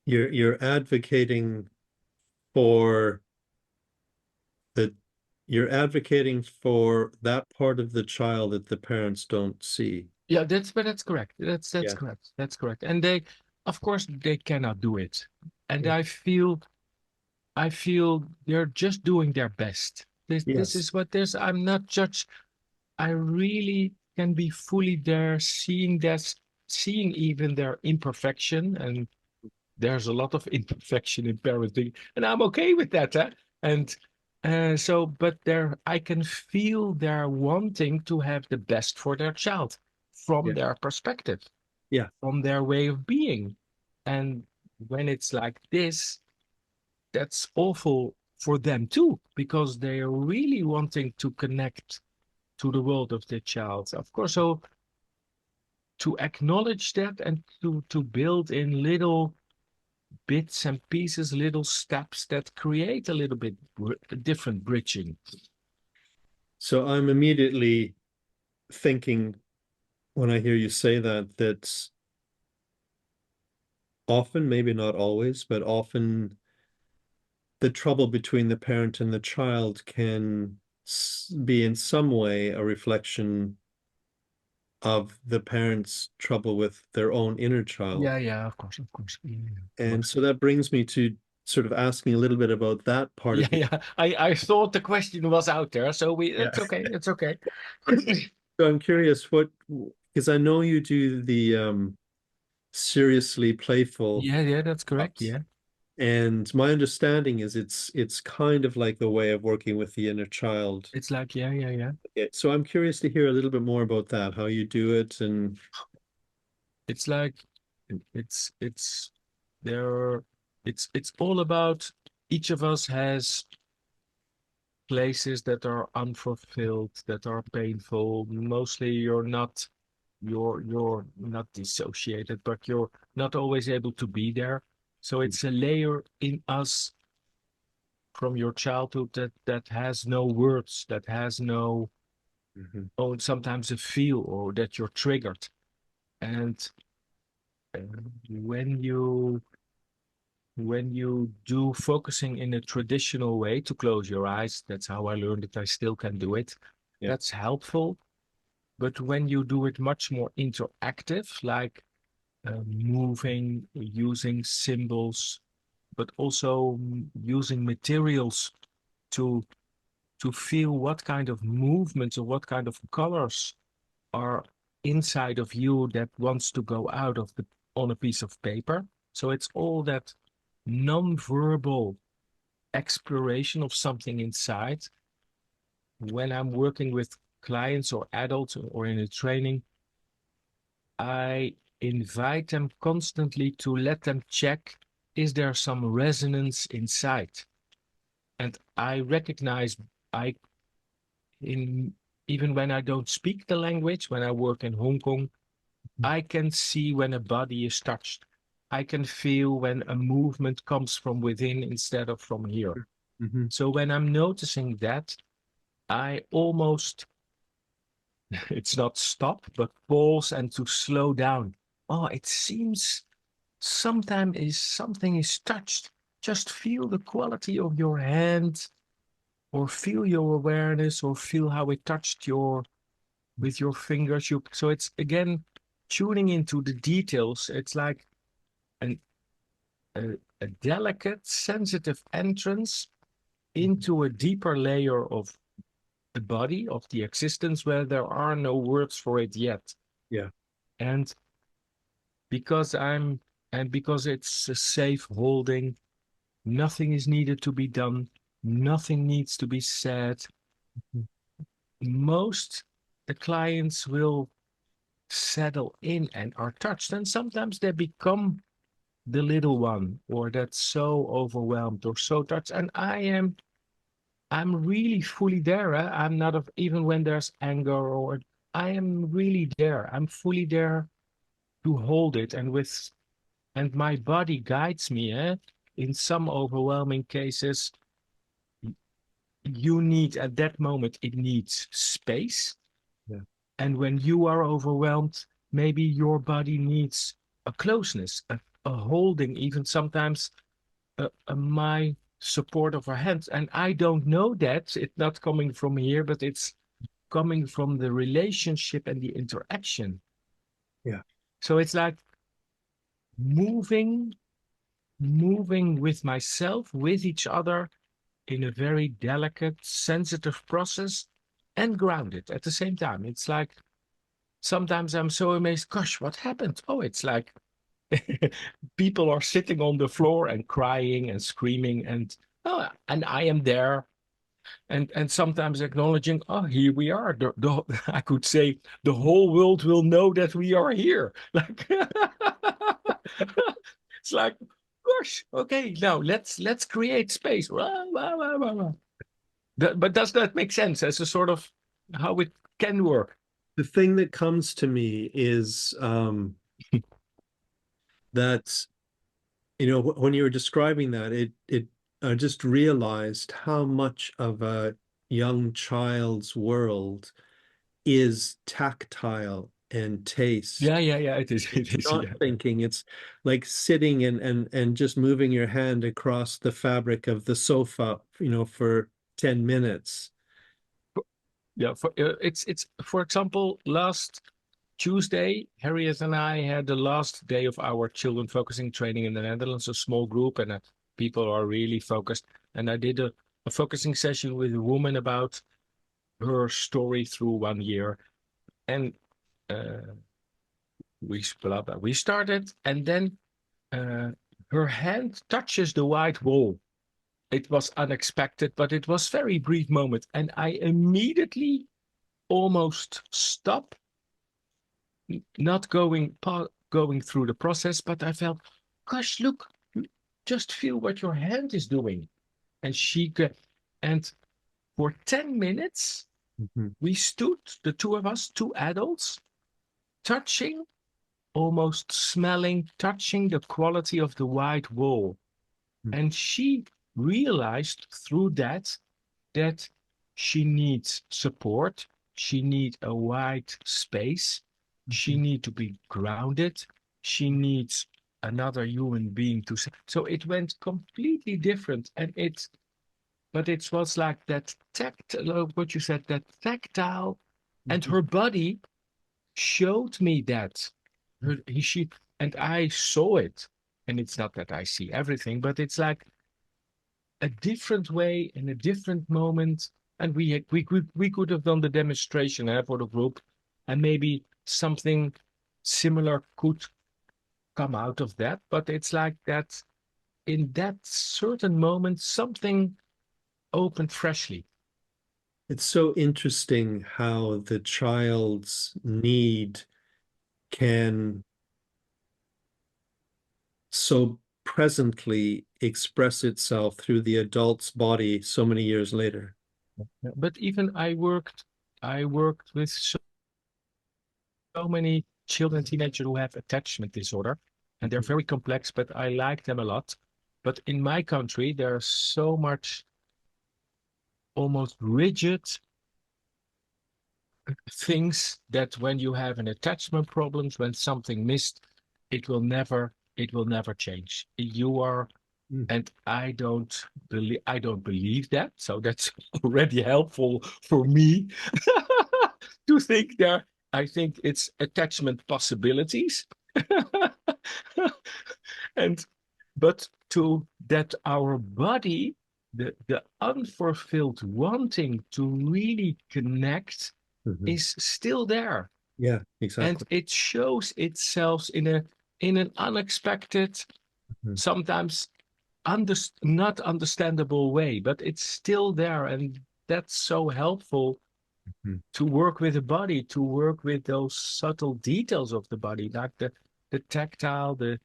You're advocating for the you're advocating for that part of the child that the parents don't see. Yeah, that's correct. That's Yeah, correct. That's correct. And they, of course, they cannot do it. And yeah. I feel they're just doing their best. This Yes. is what there's. I'm not judged. I really can be fully there, seeing that, seeing even their imperfection. And there's a lot of imperfection in parenting, and I'm okay with that. Huh? And but I can feel they're wanting to have the best for their child from Yeah, their perspective, yeah. from their way of being. And when it's like this, that's awful for them too, because they are really wanting to connect to the world of their child. Of course, so to acknowledge that and to build in little bits and pieces, little steps that create a little bit different bridging. So I'm immediately thinking when I hear you say that, that often, maybe not always, but often the trouble between the parent and the child can be in some way a reflection of the parent's trouble with their own inner child. Yeah, yeah, of course. Yeah, yeah, of And course. so that brings me to sort of asking a little bit about that part Yeah, of the. yeah. I thought the question was out there, so Yeah. it's okay. It's okay. So I'm curious because I know you do the seriously playful Yeah, yeah, that's correct. ups. Yeah. And my understanding is it's kind of like the way of working with the inner child. It's like, yeah. So I'm curious to hear a little bit more about that, how you do it, and It's like it's there. It's all about each of us has places that are unfulfilled, that are painful. Mostly you're not dissociated, but you're not always able to be there. So it's a layer in us from your childhood that has no words, that has no Mhm. oh sometimes a feel or that you're triggered. And uh, when you do focusing in a traditional way to close your eyes, that's how I learned it. I still can do it. Yeah. That's helpful. But when you do it much more interactive, like moving, using symbols, but also using materials to feel what kind of movements or what kind of colors are inside of you that wants to go out of the on a piece of paper. So it's all that non-verbal exploration of something inside. When I'm working with clients or adults or in a training, I invite them constantly to let them check, is there some resonance inside? And I recognize I in even when I don't speak the language, when I work in Hong Kong, I can see when a body is touched. I can feel when a movement comes from within instead of from here. Mhm. So when I'm noticing that, I almost, it's not stop, but pause and to slow down. Oh, it seems sometimes is something is touched. Just feel the quality of your hand or feel your awareness or feel how it touched your with your fingers. So it's again tuning into the details. It's like an, a delicate, sensitive entrance into a deeper layer of the body, of the existence where there are no words for it yet. Yeah. And because I'm and because it's a safe holding, nothing is needed to be done, nothing needs to be said. Most the clients will settle in and are touched, and sometimes they become the little one or that's so overwhelmed or so touched. And I'm really fully there. I'm not even when there's anger or I am really there. I'm fully there to hold it and my body guides me. In some overwhelming cases, you need at that moment, it needs space. Yeah. And when you are overwhelmed, maybe your body needs a closeness, a holding, even sometimes my support of her hands. And I don't know that. It's not coming from here, but it's coming from the relationship and the interaction. Yeah. So it's like moving, moving with myself, with each other in a very delicate, sensitive process and grounded at the same time. It's like sometimes I'm so amazed, gosh, what happened? Oh, it's like people are sitting on the floor and crying and screaming and I am there and sometimes acknowledging, oh, here we are. I could say the whole world will know that we are here. Like it's like, gosh, okay, now let's create space. But does that make sense as a sort of how it can work? The thing that comes to me is that when you were describing that, it I just realized how much of a young child's world is tactile and taste. Yeah. It is. It It's is. not Yeah. thinking, it's like sitting and just moving your hand across the fabric of the sofa, for 10 minutes. Yeah. It's for example, last Tuesday, Harriet and I had the last day of our children focusing training in the Netherlands, a small group, and people are really focused. And I did a focusing session with a woman about her story through 1 year. And uh, we started, and then uh, her hand touches the white wall. It was unexpected, but it was very brief moment. And I immediately almost stopped, not going through the process, but I felt, gosh, look, just feel what your hand is doing. And and for 10 minutes, Mm-hmm. we stood, the two of us, two adults, touching, almost smelling, touching the quality of the white wall. And she realized through that she needs support. She needs a white space. She Mm-hmm. needs to be grounded. She needs another human being to say. So it went completely different. But it was like that tactile, what you said, that tactile, and Mm-hmm. her body showed me that. She, and I saw it. And it's not that I see everything, but it's like a different way in a different moment. And we could have done the demonstration for the group, and maybe something similar could come out of that. But it's like that in that certain moment, something opened freshly. It's so interesting how the child's need can so presently express itself through the adult's body so many years later. But even I worked with so many children, teenagers who have attachment disorder, and they're very complex, but I like them a lot. But in my country, there's so much almost rigid things that when you have an attachment problems, when something missed, it will never change. You are, Mm. and I don't believe that. So that's already helpful for me to think there. I think it's attachment possibilities. And but to that our body, the unfulfilled wanting to really connect Mhm. is still there, Yeah, and exactly. it shows itself in an unexpected, Mhm. sometimes not understandable way, but it's still there. And that's so helpful Mhm. to work with the body, to work with those subtle details of the body, like the tactile, the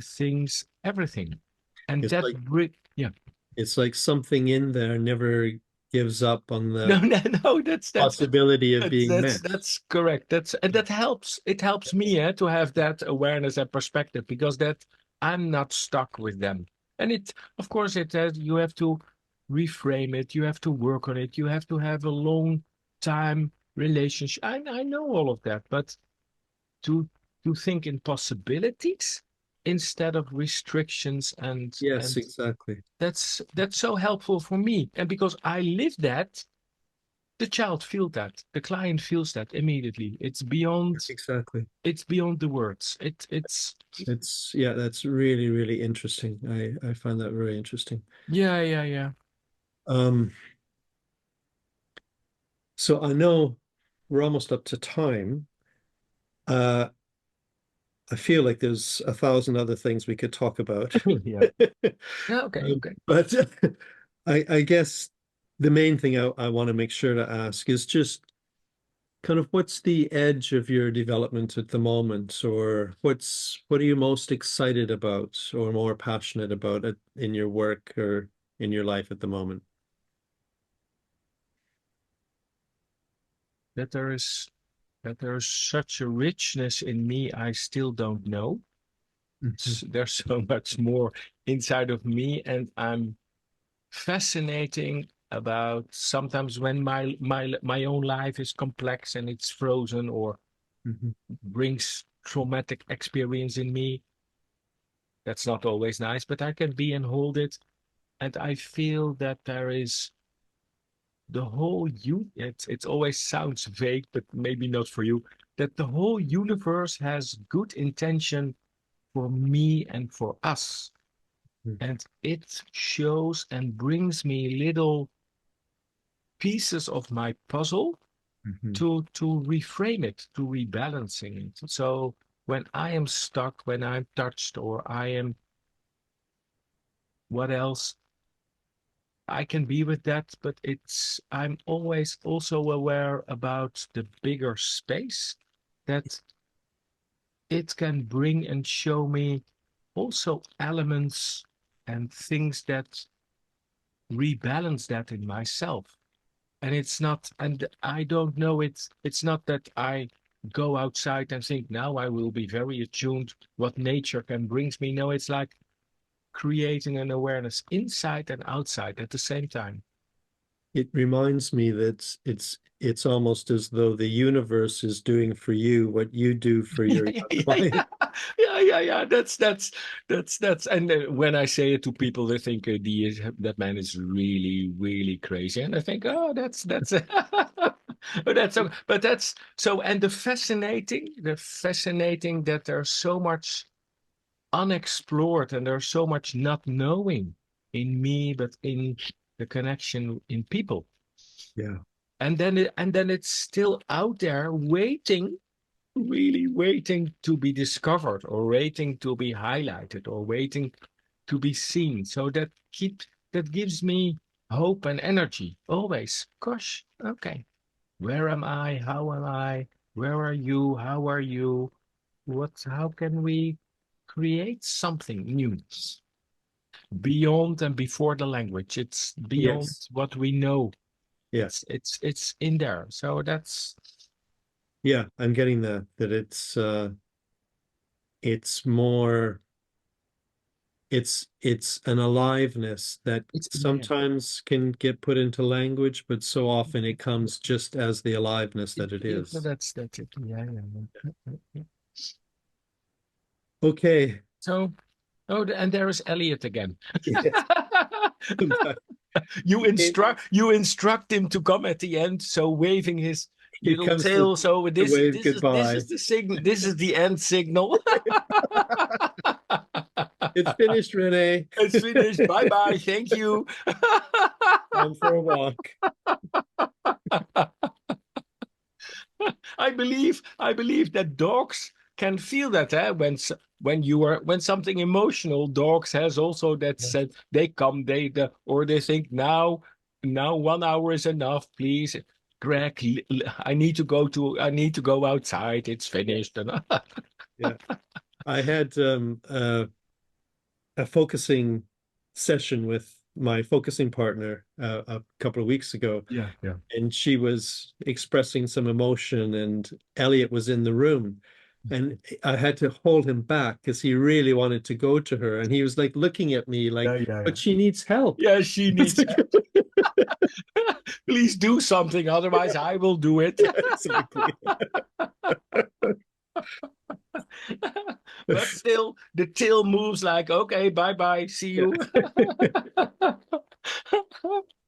things, everything. And It's that like yeah. it's like something in there never gives up on No, the no, no, possibility of being met. that's correct. And that helps. It helps me to have that awareness and perspective, because that I'm not stuck with them. And it, of course, it has, you have to reframe it. You have to work on it. You have to have a long time relationship. I know all of that, but to to think in possibilities instead of restrictions, Yes, and exactly. that's so helpful for me. And because I live that, the child feels that, the client feels that immediately. Exactly. It's beyond the words. It's It's yeah, that's really, really interesting. I find that very interesting. yeah, yeah, yeah. Um, so I know we're almost up to time. Uh, I feel like there's a thousand other things we could talk about. Yeah. Yeah, okay, okay. But I guess the main thing I want to make sure to ask is just kind of what's the edge of your development at the moment, or what are you most excited about or more passionate about in your work or in your life at the moment? That there is such a richness in me I still don't know. Mhm. There's so much more inside of me, and I'm fascinating about sometimes when my own life is complex and it's frozen or Mhm. brings traumatic experience in me. That's not always nice, but I can be and hold it. And I feel that there is the whole it always sounds vague, but maybe not for you, that the whole universe has good intention for me and for us. And it shows and brings me little pieces of my puzzle Mhm. to reframe it, to rebalancing it. So when I am stuck, when I'm touched, or I am what else? I can be with that, but I'm always also aware about the bigger space that it can bring and show me also elements and things that rebalance that in myself. And it's not, and I don't know, it's not that I go outside and think now I will be very attuned what nature can brings me. No, it's like creating an awareness inside and outside at the same time. It reminds me that it's almost as though the universe is doing for you what you do for Yeah, your yeah, young life. yeah. That's. And when I say it to people, they think that man is really, really crazy, and I think, oh, that's but that's so. But that's so. And the fascinating that there's so much unexplored, and there's so much not knowing in me, but in the connection in people. Yeah. And then it's still out there waiting, really waiting to be discovered or waiting to be highlighted or waiting to be seen. So that gives me hope and energy always. Gosh, okay. Where am I? How am I? Where are you? How are you? How can we create something new beyond and before the language? It's beyond Yes. what we know. Yeah. It's in there. So that's Yeah. I'm getting that it's more it's an aliveness that it's yeah. sometimes can get put into language, but so often it comes just as the aliveness that it is. That's it. Yeah. Okay. So, oh, and there is Elliot again. Yes. You instruct him to come at the end, so waving his He little comes tail. So to wave this goodbye. is the signal. This is the end signal. It's finished, Renee. It's finished. Bye bye. Thank you. Time for a walk. I believe that dogs can feel that when something emotional, dogs has also that sense. They come, or they think now 1 hour is enough, please. Greg, I need to go outside. It's finished. Yeah. I had a focusing session with my focusing partner a couple of weeks ago, Yeah. and she was expressing some emotion, and Elliot was in the room, and I had to hold him back because he really wanted to go to her, and he was like looking at me like, Yeah. but she needs help. Yeah, she needs help. Please do something, otherwise I will do it. Yeah, exactly. But still, the tail moves like, okay, bye bye, see Yeah. you.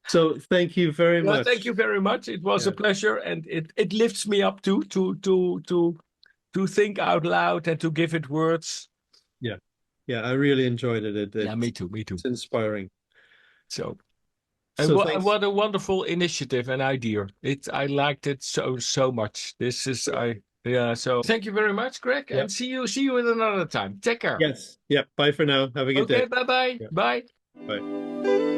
So thank you very Yeah, thank much. you very much. It was a Yeah. pleasure, and it lifts me up to think out loud and to give it words. Yeah. Yeah, I really enjoyed it. Yeah, me too. It's inspiring. So, and So thanks. what a wonderful initiative and idea. I liked it so much. Yeah. So thank you very much, Greg, Yeah. and see you at another time. Take care. Yes. Yeah. Bye for now. Have a good day. Okay, bye bye. Yeah. Bye. Bye.